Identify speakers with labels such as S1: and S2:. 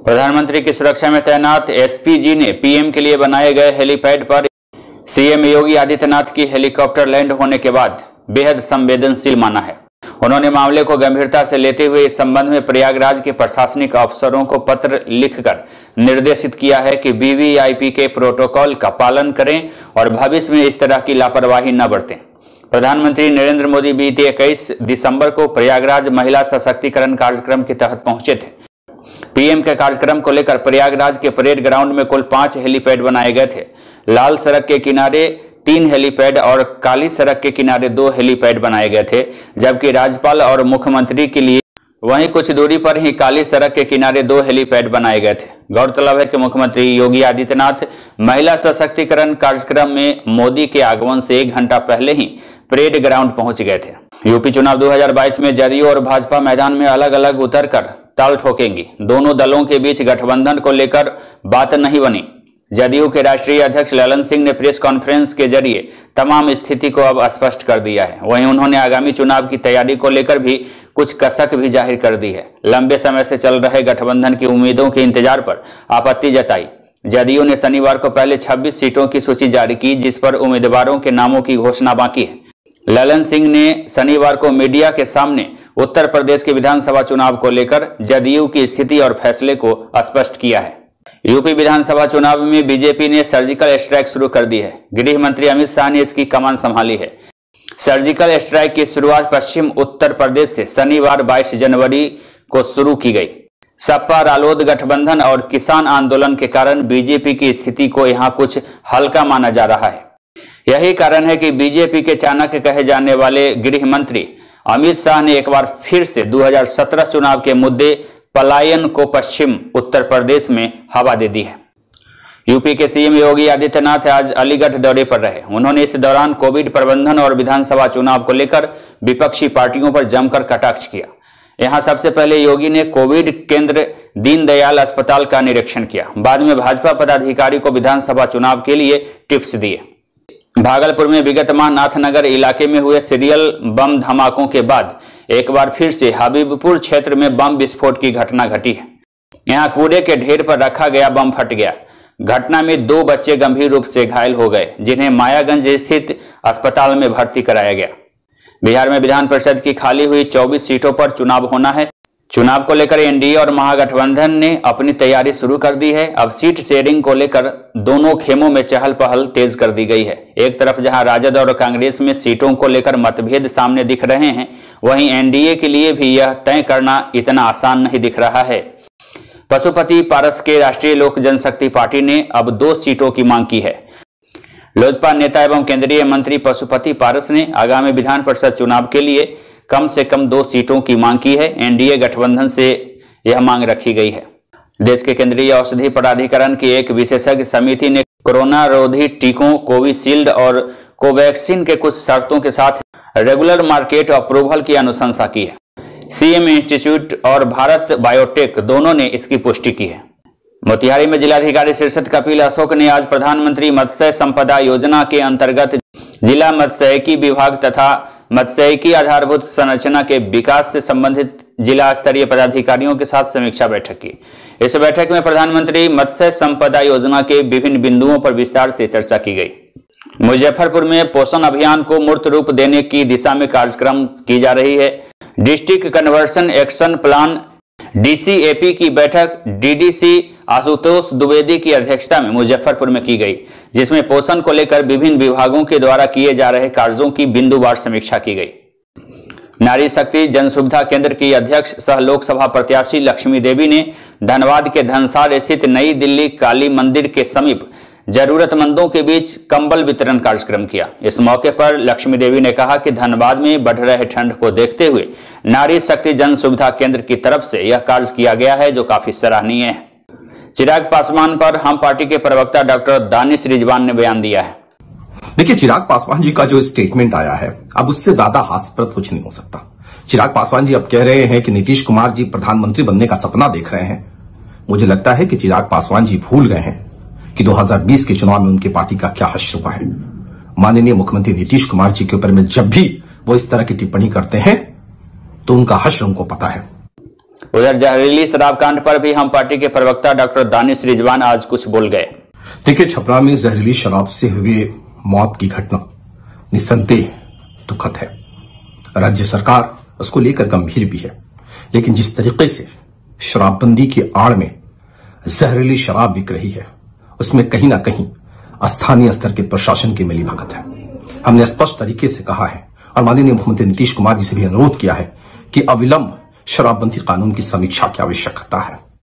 S1: प्रधानमंत्री की सुरक्षा में तैनात एसपीजी ने पीएम के लिए बनाए गए हेलीपैड पर सीएम योगी आदित्यनाथ की हेलीकॉप्टर लैंड होने के बाद बेहद संवेदनशील माना है। उन्होंने मामले को गंभीरता से लेते हुए इस संबंध में प्रयागराज के प्रशासनिक अफसरों को पत्र लिखकर निर्देशित किया है कि वीवीआईपी के प्रोटोकॉल का पालन करें और भविष्य में इस तरह की लापरवाही न बरतें। प्रधानमंत्री नरेंद्र मोदी बीते 21 दिसंबर को प्रयागराज महिला सशक्तिकरण कार्यक्रम के तहत पहुंचे थे। पीएम के कार्यक्रम को लेकर प्रयागराज के परेड ग्राउंड में कुल 5 हेलीपैड बनाए गए थे। लाल सड़क के किनारे 3 हेलीपैड और काली सड़क के किनारे 2 हेलीपैड बनाए गए थे, जबकि राज्यपाल और मुख्यमंत्री के लिए वहीं कुछ दूरी पर ही काली सड़क के किनारे 2 हेलीपैड बनाए गए थे। गौरतलब है कि मुख्यमंत्री योगी आदित्यनाथ महिला सशक्तिकरण कार्यक्रम में मोदी के आगमन से 1 घंटा पहले ही परेड ग्राउंड पहुंच गए थे। यूपी चुनाव 2022 में जदयू और भाजपा मैदान में अलग अलग उतरकर ताल ठोकेंगी। दोनों दलों के बीच गठबंधन को लेकर बात नहीं बनी। जदयू के राष्ट्रीय अध्यक्ष ललन सिंह ने प्रेस कॉन्फ्रेंस के जरिए तमाम स्थिति को अब स्पष्ट कर दिया है। वहीं उन्होंने आगामी चुनाव की तैयारी को लेकर भी कुछ कसक भी जाहिर कर दी है। लंबे समय से चल रहे गठबंधन की उम्मीदों के इंतजार पर आपत्ति जताई। जदयू ने शनिवार को पहले 26 सीटों की सूची जारी की, जिस पर उम्मीदवारों के नामों की घोषणा बाकी है। ललन सिंह ने शनिवार को मीडिया के सामने उत्तर प्रदेश के विधानसभा चुनाव को लेकर जदयू की स्थिति और फैसले को स्पष्ट किया है। यूपी विधानसभा चुनाव में बीजेपी ने सर्जिकल स्ट्राइक शुरू कर दी है। गृह मंत्री अमित शाह ने इसकी कमान संभाली है। सर्जिकल स्ट्राइक की शुरुआत पश्चिम उत्तर प्रदेश से शनिवार 22 जनवरी को शुरू की गई। सपा रालोद गठबंधन और किसान आंदोलन के कारण बीजेपी की स्थिति को यहां कुछ हल्का माना जा रहा है। यही कारण है कि बीजेपी के चाणक्य कहे जाने वाले गृह मंत्री अमित शाह ने एक बार फिर से 2017 चुनाव के मुद्दे पलायन को पश्चिम उत्तर प्रदेश में हवा दे दी है। यूपी के सीएम योगी आदित्यनाथ आज अलीगढ़ दौरे पर रहे। उन्होंने इस दौरान कोविड प्रबंधन और विधानसभा चुनाव को लेकर विपक्षी पार्टियों पर जमकर कटाक्ष किया। यहां सबसे पहले योगी ने कोविड केंद्र दीनदयाल अस्पताल का निरीक्षण किया। बाद में भाजपा पदाधिकारी को विधानसभा चुनाव के लिए टिप्स दिए। भागलपुर में विगत माह नाथनगर इलाके में हुए सीरियल बम धमाकों के बाद एक बार फिर से हबीबपुर क्षेत्र में बम विस्फोट की घटना घटी है। यहां कूड़े के ढेर पर रखा गया बम फट गया। घटना में 2 बच्चे गंभीर रूप से घायल हो गए, जिन्हें मायागंज स्थित अस्पताल में भर्ती कराया गया। बिहार में विधान परिषद की खाली हुई 24 सीटों पर चुनाव होना है। चुनाव को लेकर एनडीए और महागठबंधन ने अपनी तैयारी शुरू कर दी है। अब सीट शेयरिंग को लेकर दोनों खेमों में चहल पहल तेज कर दी गई है। एक तरफ जहां राजद और कांग्रेस में सीटों को लेकर मतभेद सामने दिख रहे हैं, वहीं एनडीए के लिए भी यह तय करना इतना आसान नहीं दिख रहा है। पशुपति पारस के राष्ट्रीय लोक जनशक्ति पार्टी ने अब 2 सीटों की मांग की है। लोजपा नेता एवं केंद्रीय मंत्री पशुपति पारस ने आगामी विधान परिषद चुनाव के लिए कम से कम 2 सीटों की मांग की है। एनडीए गठबंधन से यह मांग रखी गई है। देश के केंद्रीय औषधि प्राधिकरण की एक विशेषज्ञ समिति ने कोरोना रोधी टीकों कोविशील्ड और कोवैक्सीन के कुछ शर्तों के साथ रेगुलर मार्केट अप्रूवल की अनुशंसा की है। सीएम इंस्टीट्यूट और भारत बायोटेक दोनों ने इसकी पुष्टि की है। मोतिहारी में जिलाधिकारी शीर्षत कपिल अशोक ने आज प्रधानमंत्री मत्स्य संपदा योजना के अंतर्गत जिला मत्स्यिकी विभाग तथा मत्स्यिकी आधारभूत संरचना के विकास से संबंधित जिला स्तरीय पदाधिकारियों के साथ समीक्षा बैठक की। इस बैठक में प्रधानमंत्री मत्स्य संपदा योजना के विभिन्न बिंदुओं पर विस्तार से चर्चा की गई। मुजफ्फरपुर में पोषण अभियान को मूर्त रूप देने की दिशा में कार्यक्रम की जा रही है। डिस्ट्रिक्ट कन्वर्सन एक्शन प्लान डीसीएपी की बैठक डीडीसी आशुतोष द्विवेदी की अध्यक्षता में मुजफ्फरपुर में की गई, जिसमें पोषण को लेकर विभिन्न विभागों के द्वारा किए जा रहे कार्यों की बिंदुवार समीक्षा की गई। नारी शक्ति जन सुविधा केंद्र की अध्यक्ष सह लोकसभा प्रत्याशी लक्ष्मी देवी ने धनबाद के धनसार स्थित नई दिल्ली काली मंदिर के समीप जरूरतमंदों के बीच कंबल वितरण कार्यक्रम किया। इस मौके पर लक्ष्मी देवी ने कहा कि धनबाद में बढ़ रहे ठंड को देखते हुए नारी शक्ति जन सुविधा केंद्र की तरफ से यह कार्य किया गया है, जो काफी सराहनीय है। चिराग पासवान पर हम पार्टी के प्रवक्ता डॉक्टर दानिश रिजवान ने बयान दिया है।
S2: देखिए, चिराग पासवान जी का जो स्टेटमेंट आया है, अब उससे ज्यादा हास्यास्पद कुछ नहीं हो सकता। चिराग पासवान जी अब कह रहे हैं कि नीतीश कुमार जी प्रधानमंत्री बनने का सपना देख रहे हैं। मुझे लगता है कि चिराग पासवान जी भूल गए हैं कि 2020 के चुनाव में उनकी पार्टी का क्या हश्र हुआ है। माननीय मुख्यमंत्री नीतीश कुमार जी के ऊपर में जब भी वो इस तरह की टिप्पणी करते हैं तो उनका हश्र उनको पता है।
S1: उधर जहरीली शराब कांड पर भी हम पार्टी के प्रवक्ता डॉक्टर दानिश रिजवान आज कुछ बोल गए।
S2: देखिए, छपरा में जहरीली शराब से हुए मौत की घटना निस्संदेह दुखद है। राज्य सरकार उसको लेकर गंभीर भी है, लेकिन जिस तरीके से शराबबंदी की आड़ में जहरीली शराब बिक रही है, उसमें कहीं ना कहीं स्थानीय स्तर के प्रशासन की मिलीभगत है। हमने स्पष्ट तरीके से कहा है और माननीय मुख्यमंत्री नीतीश कुमार जी से भी अनुरोध किया है कि अविलंब शराबबंदी कानून की समीक्षा की आवश्यकता है।